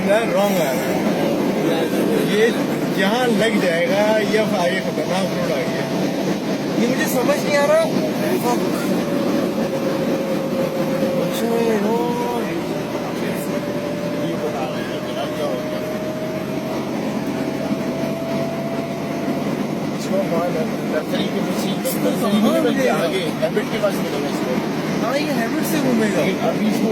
बंदा रॉन्ग आ रहा है। ये जहाँ लग जाएगा ये आगे खतरनाक रोड आ गया। ये मुझे समझ नहीं आ रहा। अच्छा ये बता रहे हैं कि अब क्या होगा। नर्सरी के पीछे आगे हैबिट के पास मिलेगा इसको। हाँ ये हैबिट से घूमेगा। अभी इसको